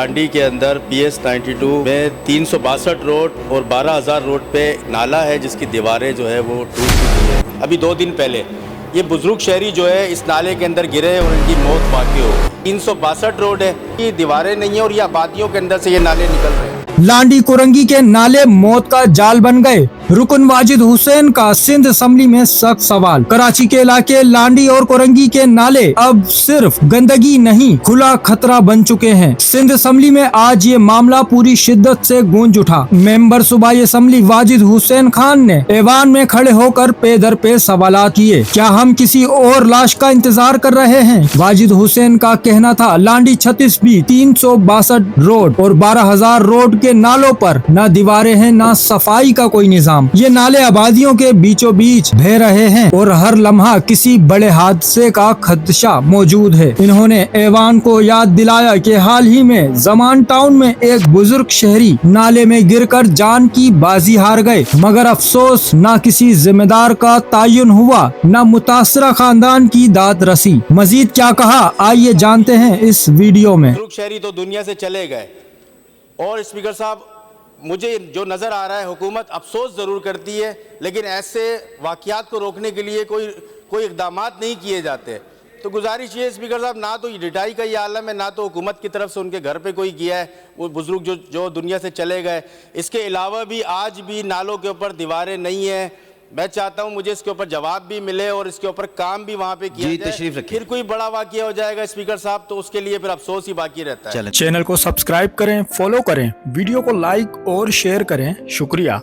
लांडी के अंदर PS 92 में 362 रोड और 12,000 रोड पे नाला है जिसकी दीवारें जो है वो टूट चुकी है। अभी 2 दिन पहले ये बुजुर्ग शहरी जो है इस नाले के अंदर गिरे और इनकी मौत वाक़ई हो। 362 रोड है, ये दीवारें नहीं है और ये आबादियों के अंदर से ये नाले निकल रहे हैं। लांडी कुरंगी के नाले मौत का जाल बन गए। रुकन वाजिद हुसैन का सिंध असम्बली में सख्त सवाल। कराची के इलाके लांडी और कुरंगी के नाले अब सिर्फ गंदगी नहीं खुला खतरा बन चुके हैं। सिंध असम्बली में आज ये मामला पूरी शिद्दत से गूंज उठा। मेंबर सूबाई असम्बली वाजिद हुसैन खान ने ऐवान में खड़े होकर पे दर पे सवालात किए। क्या हम किसी और लाश का इंतजार कर रहे हैं? वाजिद हुसैन का कहना था लांडी 36B 362 रोड और 12,000 रोड के नालों पर न दीवारें हैं न सफाई का कोई निजाम। ये नाले आबादियों के बीचों बीच बह रहे हैं और हर लम्हा किसी बड़े हादसे का खदशा मौजूद है। इन्होंने ऐवान को याद दिलाया कि हाल ही में जमान टाउन में एक बुजुर्ग शहरी नाले में गिरकर जान की बाजी हार गए, मगर अफसोस न किसी जिम्मेदार का तयन हुआ न मुतासरा खानदान की दाद रसी। मजीद क्या कहा आइए जानते हैं इस वीडियो में। बुजुर्ग शहरी तो दुनिया से चले गए और स्पीकर साहब मुझे जो नज़र आ रहा है हुकूमत अफसोस ज़रूर करती है, लेकिन ऐसे वाक़यात को रोकने के लिए कोई इक़दामात नहीं किए जाते। तो गुजारिश ये स्पीकर साहब, ना तो ये रिटाई का ये आलम है, ना तो हुकूमत की तरफ से उनके घर पे कोई किया है, वो बुज़ुर्ग जो दुनिया से चले गए। इसके अलावा भी आज भी नालों के ऊपर दीवारें नहीं है। मैं चाहता हूं मुझे इसके ऊपर जवाब भी मिले और इसके ऊपर काम भी वहां पे किया जाए। फिर कोई बड़ा वाक़या हो जाएगा स्पीकर साहब तो उसके लिए फिर अफसोस ही बाकी रहता है। चैनल को सब्सक्राइब करें, फॉलो करें, वीडियो को लाइक और शेयर करें। शुक्रिया।